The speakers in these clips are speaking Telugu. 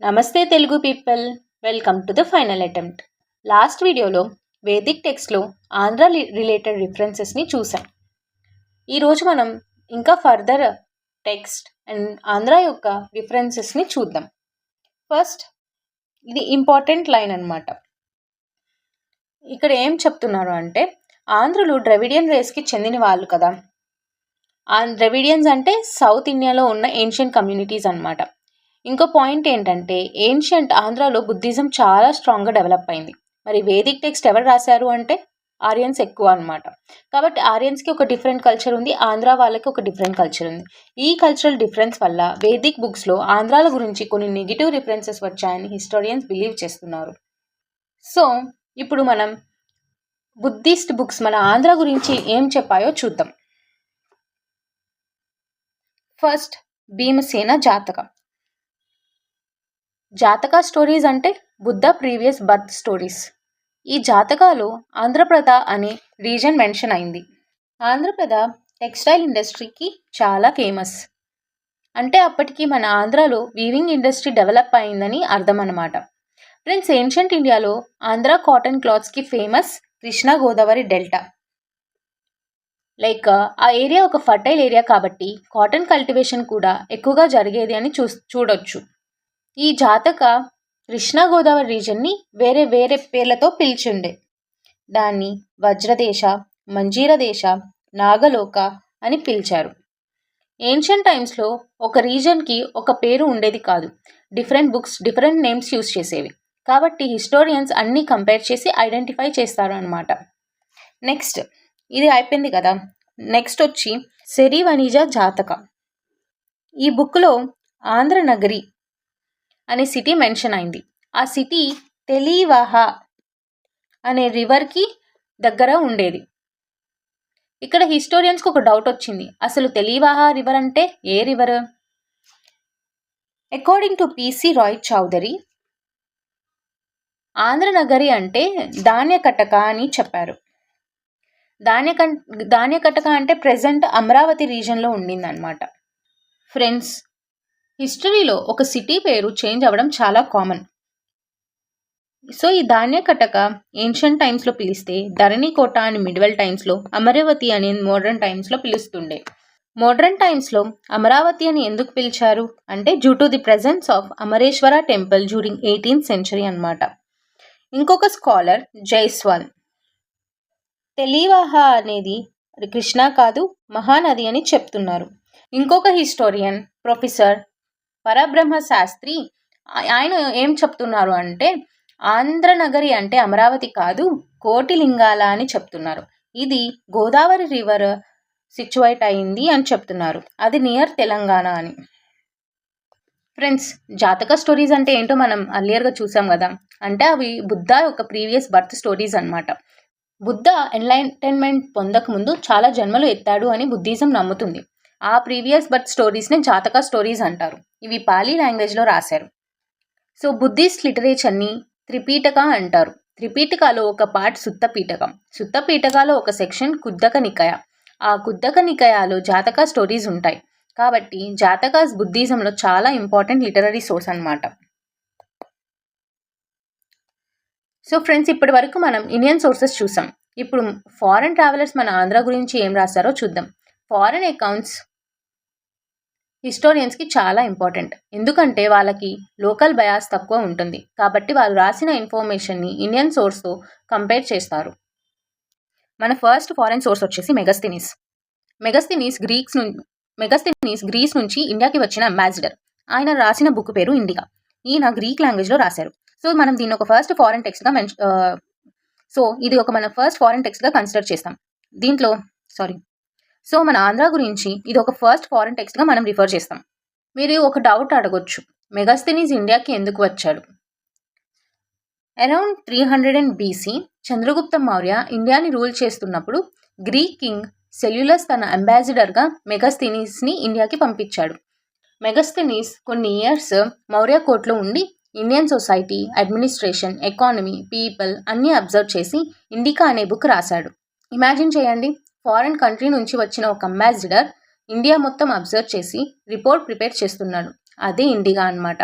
నమస్తే Telugu people, welcome to the final attempt. Last వీడియోలో వేదిక్ టెక్స్ట్లో ఆంధ్ర రిలేటెడ్ రిఫరెన్సెస్ని చూసాం. ఈరోజు మనం ఇంకా ఫర్దర్ టెక్స్ట్ అండ్ ఆంధ్ర యొక్క రిఫరెన్సెస్ని చూద్దాం. ఫస్ట్, ఇది ఇంపార్టెంట్ లైన్ అన్నమాట. ఇక్కడ ఏం చెప్తున్నారు అంటే, ఆంధ్రులు ద్రవిడియన్ రేస్కి చెందిన వాళ్ళు కదా. ద్రవిడియన్స్ అంటే సౌత్ ఇండియాలో ఉన్న ఏన్షియంట్ కమ్యూనిటీస్ అన్నమాట. ఇంకో పాయింట్ ఏంటంటే, ఏన్షియంట్ ఆంధ్రాలో బుద్ధిజం చాలా స్ట్రాంగ్గా డెవలప్ అయింది. మరి వేదిక్ టెక్స్ట్ ఎవరు రాశారు అంటే ఆరియన్స్ ఎక్కువ అనమాట. కాబట్టి ఆరియన్స్కి ఒక డిఫరెంట్ కల్చర్ ఉంది, ఆంధ్ర వాళ్ళకి ఒక డిఫరెంట్ కల్చర్ ఉంది. ఈ కల్చరల్ డిఫరెన్స్ వల్ల వేదిక్ బుక్స్లో ఆంధ్రాల గురించి కొన్ని నెగిటివ్ రిఫరెన్సెస్ వచ్చాయని హిస్టోరియన్స్ బిలీవ్ చేస్తున్నారు. సో ఇప్పుడు మనం బుద్ధిస్ట్ బుక్స్ మన ఆంధ్ర గురించి ఏం చెప్పాయో చూద్దాం. ఫస్ట్, భీమసేన జాతక. జాతక స్టోరీస్ అంటే బుద్ధ ప్రీవియస్ బర్త్ స్టోరీస్. ఈ జాతకాలో ఆంధ్రప్రద అనే రీజన్ మెన్షన్ అయింది. ఆంధ్రప్రద టెక్స్టైల్ ఇండస్ట్రీకి చాలా ఫేమస్. అంటే అప్పటికి మన ఆంధ్రాలో వీవింగ్ ఇండస్ట్రీ డెవలప్ అయిందని అర్థం అన్నమాట. ఫ్రెండ్స్, ఏన్షియంట్ ఇండియాలో ఆంధ్ర కాటన్ క్లాత్స్కి ఫేమస్ కృష్ణా గోదావరి డెల్టా. ఆ ఏరియా ఒక ఫర్టైల్ ఏరియా కాబట్టి కాటన్ కల్టివేషన్ కూడా ఎక్కువగా జరిగేది అని చూడొచ్చు. ఈ జాతక కృష్ణా గోదావరి రీజన్ని వేరే వేరే పేర్లతో పిలిచుండే. దాన్ని వజ్రదేశ, మంజీరదేశ, నాగలోక అని పిలిచారు. ఏన్షియంట్ టైమ్స్లో ఒక రీజన్కి ఒక పేరు ఉండేది కాదు. Different books different names use చేసేవి. కాబట్టి హిస్టోరియన్స్ అన్నీ కంపేర్ చేసి ఐడెంటిఫై చేస్తారు అన్నమాట. నెక్స్ట్, ఇది అయిపోయింది కదా. నెక్స్ట్ వచ్చి సెరివనిజ జాతక. ఈ బుక్లో ఆంధ్రనగరి అనే సిటీ మెన్షన్ అయింది. ఆ సిటీ తెలివాహ అనే రివర్కి దగ్గర ఉండేది. ఇక్కడ హిస్టోరియన్స్కి ఒక డౌట్ వచ్చింది, అసలు తెలివాహ రివర్ అంటే ఏ river? According to PC Roy Chaudhuri, Andhranagari అంటే ధాన్యకటక అని చెప్పారు. ధాన్యకటక అంటే ప్రెజెంట్ అమరావతి రీజన్లో ఉండిందన్నమాట. ఫ్రెండ్స్, హిస్టరీలో ఒక సిటీ పేరు చేంజ్ అవ్వడం చాలా కామన్. సో ఈ ధాన్యకటక ఏన్షియంట్ టైమ్స్లో పిలిస్తే ధరణికోట అని మిడివల్ టైమ్స్లో, అమరావతి అని మోడర్న్ టైమ్స్లో పిలుస్తుండే. మోడర్న్ టైమ్స్లో అమరావతి అని ఎందుకు పిలిచారు అంటే due to the presence of Amareswara temple during 18th century అన్నమాట. ఇంకొక స్కాలర్ జైస్వాల్, తెలివాహ అనేది కృష్ణా కాదు మహానది అని చెప్తున్నారు. ఇంకొక హిస్టోరియన్ ప్రొఫెసర్ పరబ్రహ్మ శాస్త్రి, ఆయన ఏం చెప్తున్నారు అంటే ఆంధ్రనగరి అంటే అమరావతి కాదు కోటిలింగాల అని చెప్తున్నారు. ఇది గోదావరి రివర్ సిచ్యువేట్ అయింది అని చెప్తున్నారు. అది నియర్ తెలంగాణ అని. ఫ్రెండ్స్, జాతక స్టోరీస్ అంటే ఏంటో మనం అర్లియర్గా చూసాం కదా. అంటే అవి బుద్ధ యొక్క ప్రీవియస్ బర్త్ స్టోరీస్ అన్నమాట. బుద్ధ ఎన్లైటన్మెంట్ పొందకముందు చాలా జన్మలు ఎత్తాడు అని బుద్ధిజం నమ్ముతుంది. ఆ ప్రీవియస్ బర్త్ స్టోరీస్ని జాతక స్టోరీస్ అంటారు. ఇవి పాలీ లాంగ్వేజ్లో రాశారు. సో బుద్ధిస్ట్ లిటరేచర్ని త్రిపీటక అంటారు. త్రిపీటకలో ఒక పార్ట్ సుత్తపీటకం. సుత్తపీటకలో ఒక సెక్షన్ కుద్దక నికాయ. ఆ కుద్దక నికాయలో జాతక స్టోరీస్ ఉంటాయి. కాబట్టి జాతకాస్ బుద్ధిజంలో చాలా ఇంపార్టెంట్ లిటరరీ సోర్స్ అన్నమాట. సో ఫ్రెండ్స్, ఇప్పటి వరకు మనం ఇండియన్ సోర్సెస్ చూసాం. ఇప్పుడు ఫారెన్ ట్రావెలర్స్ మన ఆంధ్ర గురించి ఏం రాశారో చూద్దాం. ఫారెన్ అకౌంట్స్ హిస్టోరియన్స్కి చాలా ఇంపార్టెంట్. ఎందుకంటే వాళ్ళకి లోకల్ బయాస్ తక్కువ ఉంటుంది. కాబట్టి వాళ్ళు రాసిన ఇన్ఫర్మేషన్ని ఇండియన్ సోర్స్తో కంపేర్ చేస్తారు. మన ఫస్ట్ ఫారెన్ సోర్స్ వచ్చేసి మెగస్థినీస్. మెగస్థినీస్ గ్రీస్ నుంచి ఇండియాకి వచ్చిన అంబాసిడర్. ఆయన రాసిన బుక్ పేరు ఇండికా. ఈయన గ్రీక్ లాంగ్వేజ్లో రాశారు. సో మనం దీన్ని ఒక ఫస్ట్ ఫారెన్ టెక్స్ట్గా ఇది ఒక మన ఫస్ట్ ఫారెన్ టెక్స్ట్గా కన్సిడర్ చేస్తాం. సో మన ఆంధ్ర గురించి ఇది ఒక ఫస్ట్ ఫారెన్ టెక్స్ట్గా మనం రిఫర్ చేస్తాం. మీరు ఒక డౌట్ అడగొచ్చు, మెగస్థినీస్ ఇండియాకి ఎందుకు వచ్చాడు? అరౌండ్ 300 BC చంద్రగుప్త మౌర్య ఇండియాని రూల్ చేస్తున్నప్పుడు గ్రీక్ కింగ్ సెల్యులస్ తన అంబాసిడర్గా మెగస్థినీస్ని ఇండియాకి పంపించాడు. మెగస్థినీస్ కొన్ని ఇయర్స్ మౌర్య కోర్ట్లో ఉండి Indian society, administration, economy, people అన్నీ అబ్జర్వ్ చేసి ఇండికా అనే బుక్ రాశాడు. ఇమాజిన్ చేయండి, ఫారెన్ కంట్రీ నుంచి వచ్చిన ఒక అంబాసిడర్ ఇండియా మొత్తం అబ్జర్వ్ చేసి రిపోర్ట్ ప్రిపేర్ చేస్తున్నాడు. అదే ఇండికా అన్నమాట.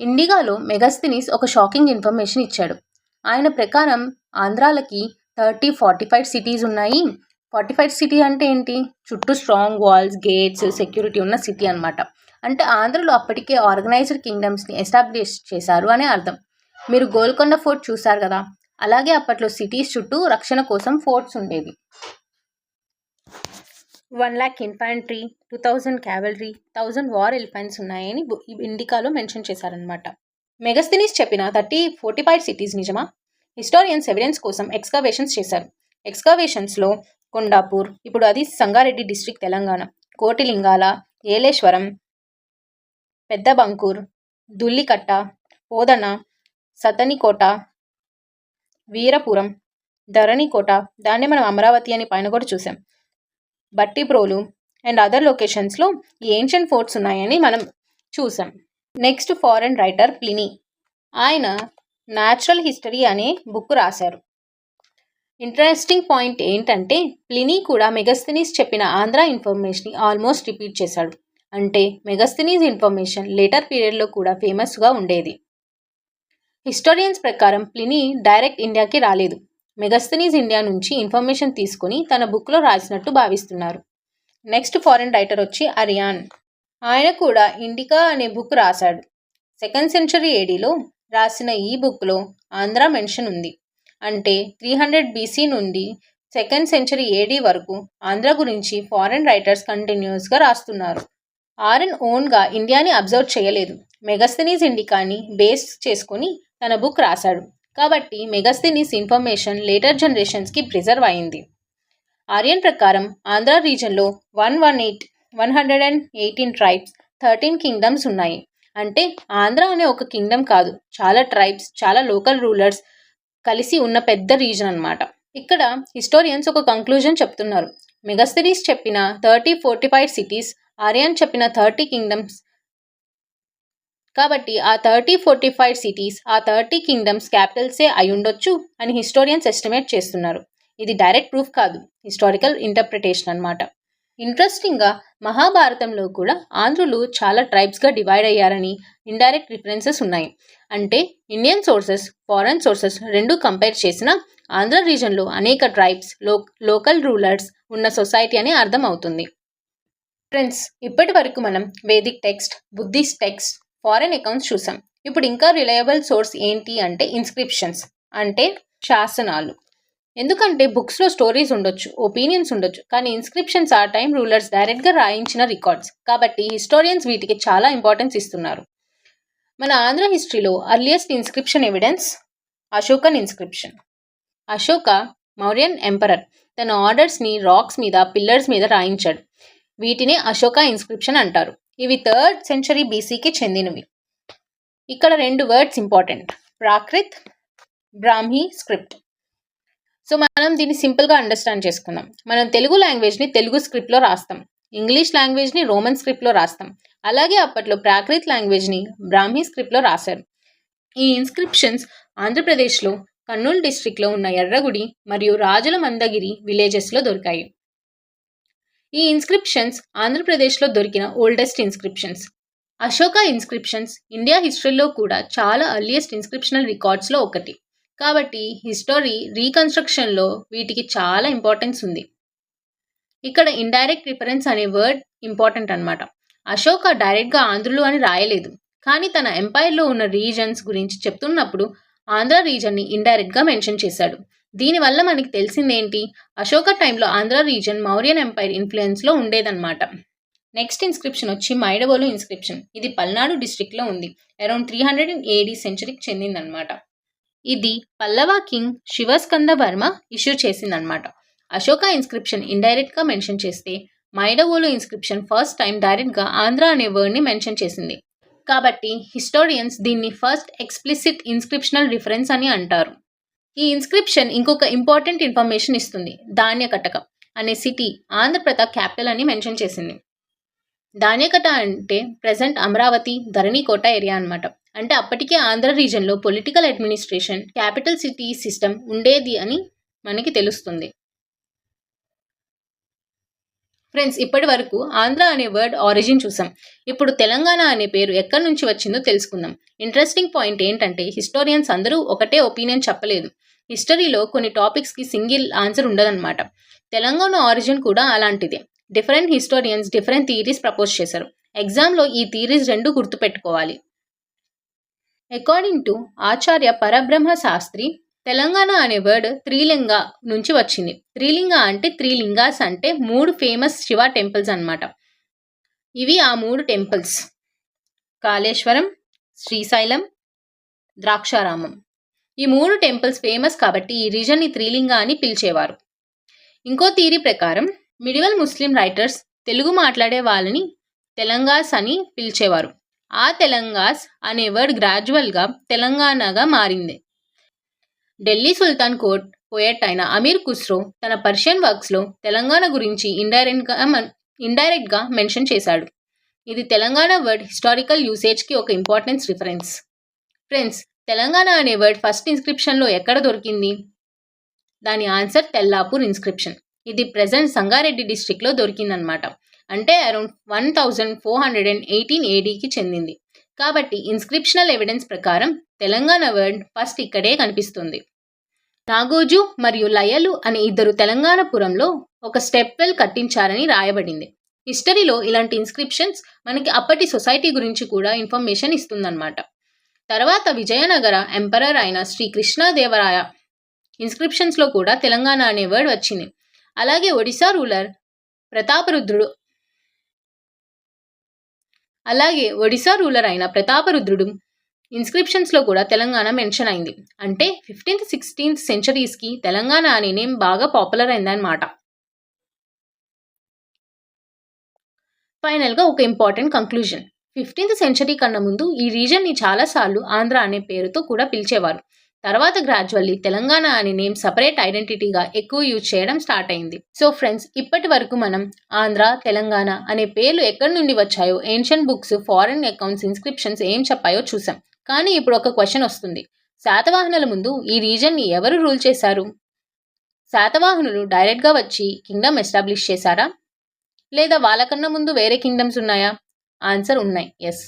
ఇండిగాలో మెగాస్థెనీస్ ఒక షాకింగ్ ఇన్ఫర్మేషన్ ఇచ్చాడు. ఆయన ప్రకారం ఆంధ్రాలకి 45 సిటీస్ ఉన్నాయి. 45 సిటీ అంటే ఏంటి? చుట్టూ స్ట్రాంగ్ వాల్స్, గేట్స్, సెక్యూరిటీ ఉన్న సిటీ అనమాట. అంటే ఆంధ్రలో అప్పటికే ఆర్గనైజ్డ్ కింగ్డమ్స్ని ఎస్టాబ్లిష్ చేశారు అనే అర్థం. మీరు గోల్కొండ ఫోర్ట్ చూశారు కదా, అలాగే అప్పట్లో సిటీస్ చుట్టూ రక్షణ కోసం ఫోర్ట్స్ ఉండేవి. 1 lakh infantry, 2000 cavalry, 1000 war elephants ఉన్నాయని ఇండికాలో మెన్షన్ చేశారనమాట. మెగాస్థెనీస్ చెప్పిన 45 సిటీస్ నిజమా? హిస్టారియన్స్ ఎవిడెన్స్ కోసం ఎక్స్కవేషన్స్ చేశారు. ఎక్స్కవేషన్స్లో కొండాపూర్, ఇప్పుడు అది సంగారెడ్డి డిస్ట్రిక్ట్ తెలంగాణ, కోటిలింగాల, ఏలేశ్వరం, పెద్ద బంకూర్, దుల్లికట్ట, పోదన, సతనికోట, వీరపురం, ధరణికోట, దాన్ని మనం అమరావతి అని పైన కూడా చూసాం, బట్టిప్రోలు అండ్ అదర్ లొకేషన్స్లో ఈ ఏన్షియంట్ ఫోర్ట్స్ ఉన్నాయని మనం చూసాం. Next foreign writer Pliny. ఆయన న్యాచురల్ హిస్టరీ అనే బుక్ రాశారు. ఇంట్రెస్టింగ్ పాయింట్ ఏంటంటే ప్లినీ కూడా మెగాస్థెనీస్ చెప్పిన ఆంధ్ర ఇన్ఫర్మేషన్ని ఆల్మోస్ట్ రిపీట్ చేశాడు. అంటే మెగాస్థెనీస్ ఇన్ఫర్మేషన్ లేటర్ పీరియడ్లో కూడా ఫేమస్గా ఉండేది. హిస్టోరియన్స్ ప్రకారం ప్లినీ డైరెక్ట్ ఇండియాకి రాలేదు. మెగాస్థెనీస్ ఇండియా నుంచి ఇన్ఫర్మేషన్ తీసుకుని తన బుక్లో రాసినట్టు భావిస్తున్నారు. నెక్స్ట్ ఫారెన్ రైటర్ వచ్చి అరియాన్. ఆయన కూడా ఇండికా అనే బుక్ రాశాడు. 2nd సెంచరీ ఏడీలో రాసిన ఈ బుక్లో ఆంధ్ర మెన్షన్ ఉంది. అంటే 300 BC నుండి 2nd సెంచరీ ఏడీ వరకు ఆంధ్ర గురించి ఫారెన్ రైటర్స్ కంటిన్యూస్గా రాస్తున్నారు. ఆర్ఎన్ ఓన్గా ఇండియాని అబ్జర్వ్ చేయలేదు. మెగాస్థెనీస్ ఇండికాని బేస్ చేసుకుని తన బుక్ రాశాడు. కాబట్టి మెగాస్థెనీస్ ఇన్ఫర్మేషన్ లేటర్ జనరేషన్స్కి ప్రిజర్వ్ అయింది. ఆర్యన్ ప్రకారం ఆంధ్ర రీజన్లో 118 ట్రైబ్స్, 13 కింగ్డమ్స్ ఉన్నాయి. అంటే ఆంధ్ర అనే ఒక కింగ్డమ్ కాదు, చాలా ట్రైబ్స్, చాలా లోకల్ రూలర్స్ కలిసి ఉన్న పెద్ద రీజన్ అన్నమాట. ఇక్కడ హిస్టోరియన్స్ ఒక కంక్లూజన్ చెప్తున్నారు. మెగాస్థెనీస్ చెప్పిన 45 సిటీస్, ఆర్యన్ చెప్పిన 30 కింగ్డమ్స్. కాబట్టి ఆ 45 సిటీస్, ఆ 30 కింగ్డమ్స్ క్యాపిటల్సే అయి ఉండొచ్చు అని హిస్టోరియన్స్ ఎస్టిమేట్ చేస్తున్నారు. ఇది డైరెక్ట్ ప్రూఫ్ కాదు, హిస్టారికల్ ఇంటర్ప్రిటేషన్ అన్నమాట. ఇంట్రెస్టింగ్గా మహాభారతంలో కూడా ఆంధ్రులు చాలా ట్రైబ్స్గా డివైడ్ అయ్యారని ఇండైరెక్ట్ రిఫరెన్సెస్ ఉన్నాయి. అంటే ఇండియన్ సోర్సెస్, ఫారెన్ సోర్సెస్ రెండు కంపేర్ చేసిన ఆంధ్ర రీజన్లో అనేక ట్రైబ్స్, లోకల్ రూలర్స్ ఉన్న సొసైటీ అని అర్థం అవుతుంది. ఫ్రెండ్స్, ఇప్పటి వరకు మనం Vedic text, Buddhist text, foreign accounts చూసాం. ఇప్పుడు ఇంకా రిలయబుల్ సోర్స్ ఏంటి అంటే ఇన్స్క్రిప్షన్స్, అంటే శాసనాలు. ఎందుకంటే బుక్స్లో స్టోరీస్ ఉండొచ్చు, ఒపీనియన్స్ ఉండొచ్చు, కానీ ఇన్స్క్రిప్షన్స్ ఆ టైం రూలర్స్ డైరెక్ట్గా రాయించిన రికార్డ్స్. కాబట్టి హిస్టోరియన్స్ వీటికి చాలా ఇంపార్టెన్స్ ఇస్తున్నారు. మన ఆంధ్ర హిస్టరీలో earliest inscription evidence Ashokan inscription. Ashoka Mauryan emperor తన ఆర్డర్స్ని రాక్స్ మీద, పిల్లర్స్ మీద రాయించాడు. వీటినే అశోక ఇన్స్క్రిప్షన్ అంటారు. ఇవి 3rd సెంచరీ BCకి చెందినవి. ఇక్కడ 2 వర్డ్స్ ఇంపార్టెంట్, ప్రాకృత్, బ్రాహ్మీ స్క్రిప్ట్. సో మనం దీన్ని సింపుల్గా అండర్స్టాండ్ చేసుకుందాం. మనం తెలుగు లాంగ్వేజ్ని తెలుగు స్క్రిప్ట్లో రాస్తాం, ఇంగ్లీష్ లాంగ్వేజ్ని రోమన్ స్క్రిప్ట్లో రాస్తాం. అలాగే అప్పట్లో ప్రాకృత్ లాంగ్వేజ్ని బ్రాహ్మీ స్క్రిప్ట్లో రాశారు. ఈ ఇన్స్క్రిప్షన్స్ ఆంధ్రప్రదేశ్లో కర్నూలు డిస్ట్రిక్ట్లో ఉన్న ఎర్రగుడి మరియు రాజుల మందగిరి విలేజెస్లో దొరికాయి. ఈ ఇన్స్క్రిప్షన్స్ ఆంధ్రప్రదేశ్లో దొరికిన oldest inscriptions. Ashoka inscriptions India హిస్టరీలో కూడా చాలా అర్లియస్ట్ ఇన్స్క్రిప్షనల్ రికార్డ్స్లో ఒకటి. కాబట్టి హిస్టరీ రీకన్స్ట్రక్షన్లో వీటికి చాలా ఇంపార్టెన్స్ ఉంది. ఇక్కడ ఇండైరెక్ట్ రిఫరెన్స్ అనే వర్డ్ ఇంపార్టెంట్ అన్నమాట. అశోక డైరెక్ట్గా ఆంధ్రులు అని రాయలేదు, కానీ తన ఎంపైర్లో ఉన్న రీజన్స్ గురించి చెప్తున్నప్పుడు ఆంధ్ర రీజన్ని ఇండైరెక్ట్గా మెన్షన్ చేశాడు. దీనివల్ల మనకి తెలిసిందేంటి? అశోక టైంలో ఆంధ్ర రీజన్ మౌర్యన్ ఎంపైర్ ఇన్ఫ్లుయెన్స్లో ఉండేదన్నమాట. నెక్స్ట్ ఇన్స్క్రిప్షన్ వచ్చి మైడవోలు ఇన్స్క్రిప్షన్. ఇది పల్నాడు డిస్ట్రిక్ట్లో ఉంది. Around 300 AD సెంచరీకి చెందిందనమాట. ఇది పల్లవ కింగ్ శివస్కంద వర్మ ఇష్యూ చేసిందనమాట. అశోక ఇన్స్క్రిప్షన్ ఇండైరెక్ట్గా మెన్షన్ చేస్తే మైడవోలు ఇన్స్క్రిప్షన్ ఫస్ట్ టైం డైరెక్ట్గా ఆంధ్ర అనే వర్డ్ని మెన్షన్ చేసింది. కాబట్టి హిస్టోరియన్స్ దీన్ని ఫస్ట్ ఎక్స్ప్లిసిట్ ఇన్స్క్రిప్షనల్ రిఫరెన్స్ అని అంటారు. ఈ ఇన్స్క్రిప్షన్ ఇంకొక ఇంపార్టెంట్ ఇన్ఫర్మేషన్ ఇస్తుంది. ధాన్యకటక అనే సిటీ ఆంధ్రప్రదేశ్ క్యాపిటల్ అని మెన్షన్ చేసింది. ధాన్యకట అంటే ప్రెజెంట్ అమరావతి, ధరణికోట ఏరియా అనమాట. అంటే అప్పటికే ఆంధ్ర రీజన్లో political administration, capital city system ఉండేది అని మనకి తెలుస్తుంది. ఫ్రెండ్స్, ఇప్పటి వరకు ఆంధ్ర అనే వర్డ్ ఆరిజిన్ చూసాం. ఇప్పుడు తెలంగాణ అనే పేరు ఎక్కడి నుంచి వచ్చిందో తెలుసుకుందాం. ఇంట్రెస్టింగ్ పాయింట్ ఏంటంటే హిస్టోరియన్స్ అందరూ ఒకటే ఒపీనియన్ చెప్పలేదు. హిస్టరీలో కొన్ని టాపిక్స్కి సింగిల్ ఆన్సర్ ఉండదన్నమాట. తెలంగాణ ఆరిజిన్ కూడా అలాంటిదే. Different historians different theories propose చేశారు. ఎగ్జామ్లో ఈ థియరీస్ రెండు గుర్తుపెట్టుకోవాలి. అకార్డింగ్ టు ఆచార్య పరబ్రహ్మ శాస్త్రి, తెలంగాణ అనే వర్డ్ త్రిలింగ నుంచి వచ్చింది. త్రిలింగ అంటే త్రిలింగాస్ అంటే 3 ఫేమస్ శివ టెంపుల్స్ అన్నమాట. ఇవి ఆ 3 టెంపుల్స్: కాళేశ్వరం, శ్రీశైలం, ద్రాక్షారామం. ఈ 3 టెంపుల్స్ ఫేమస్ కాబట్టి ఈ రీజన్ని త్రిలింగ అని పిలిచేవారు. ఇంకో థియరీ ప్రకారం మిడివల్ ముస్లిం రైటర్స్ తెలుగు మాట్లాడే వాళ్ళని తెలంగాస్ అని పిలిచేవారు. ఆ తెలంగాస్ అనే వర్డ్ గ్రాడ్యువల్గా తెలంగాణగా మారింది. ఢిల్లీ సుల్తాన్ కోర్ట్ పోయెట్ అయిన అమీర్ ఖుస్రో తన పర్షియన్ వర్క్స్లో తెలంగాణ గురించి ఇండైరెక్ట్గా మెన్షన్ చేశాడు. ఇది తెలంగాణ వర్డ్ హిస్టారికల్ యూసేజ్కి ఒక ఇంపార్టెన్స్ రిఫరెన్స్. ఫ్రెండ్స్, తెలంగాణ అనే వర్డ్ ఫస్ట్ ఇన్స్క్రిప్షన్లో ఎక్కడ దొరికింది? దాని ఆన్సర్ తెల్లాపూర్ ఇన్స్క్రిప్షన్. ఇది ప్రెజెంట్ సంగారెడ్డి డిస్ట్రిక్ట్లో దొరికిందనమాట. అంటే అరౌండ్ 1418 ADకి చెందింది. కాబట్టి ఇన్స్క్రిప్షనల్ ఎవిడెన్స్ ప్రకారం తెలంగాణ వర్డ్ ఫస్ట్ ఇక్కడే కనిపిస్తుంది. నాగోజు మరియు లయలు అనే ఇద్దరు తెలంగాణపురంలో ఒక స్టెప్ వెల్ కట్టించారని రాయబడింది. హిస్టరీలో ఇలాంటి ఇన్స్క్రిప్షన్స్ మనకి అప్పటి సొసైటీ గురించి కూడా ఇన్ఫర్మేషన్ ఇస్తుందన్నమాట. తర్వాత విజయనగర ఎంపరర్ అయిన శ్రీ కృష్ణదేవరాయ ఇన్స్క్రిప్షన్స్లో కూడా తెలంగాణ అనే వర్డ్ వచ్చింది. అలాగే ఒడిశా రూలర్ అయిన ప్రతాపరుద్రుడు ఇన్స్క్రిప్షన్స్లో కూడా తెలంగాణ మెన్షన్ అయింది. అంటే 15th, 16th సెంచరీస్కి తెలంగాణ అనే నేమ్ బాగా పాపులర్ అయిందన్నమాట. ఫైనల్గా ఒక ఇంపార్టెంట్ కంక్లూజన్. 15th సెంచరీ కన్నా ముందు ఈ రీజన్ని చాలాసార్లు ఆంధ్ర అనే పేరుతో కూడా పిలిచేవారు. తర్వాత గ్రాడ్యువల్లీ తెలంగాణ అనే నేమ్ సపరేట్ ఐడెంటిటీగా ఎక్కువ యూజ్ చేయడం స్టార్ట్ అయింది. సో ఫ్రెండ్స్, ఇప్పటి వరకు మనం ఆంధ్ర, తెలంగాణ అనే పేర్లు ఎక్కడి నుండి వచ్చాయో, ancient books, foreign accounts, inscriptions ఏం చెప్పాయో చూసాం. కానీ ఇప్పుడు ఒక క్వశ్చన్ వస్తుంది. శాతవాహనుల ముందు ఈ రీజన్ని ఎవరు రూల్ చేశారు? శాతవాహనులు డైరెక్ట్గా వచ్చి కింగ్డమ్ ఎస్టాబ్లిష్ చేశారా? లేదా వాళ్ళకన్నా ముందు వేరే కింగ్డమ్స్ ఉన్నాయా? ఆన్సర్ ఉన్నాయి, ఎస్.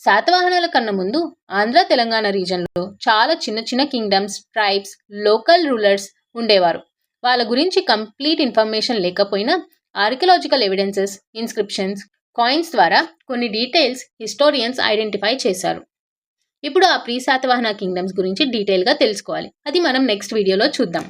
శాతవాహనుల కన్నా ముందు ఆంధ్ర, తెలంగాణ రీజన్లో చాలా చిన్న చిన్న కింగ్డమ్స్, ట్రైబ్స్, లోకల్ రూలర్స్ ఉండేవారు. వాళ్ళ గురించి కంప్లీట్ ఇన్ఫర్మేషన్ లేకపోయినా ఆర్కియలాజికల్ ఎవిడెన్సెస్, ఇన్స్క్రిప్షన్స్, కాయిన్స్ ద్వారా కొన్ని డీటెయిల్స్ హిస్టోరియన్స్ ఐడెంటిఫై చేశారు. ఇప్పుడు ఆ ప్రీ శాతవాహన కింగ్డమ్స్ గురించి డీటెయిల్గా తెలుసుకోవాలి. అది మనం నెక్స్ట్ వీడియోలో చూద్దాం.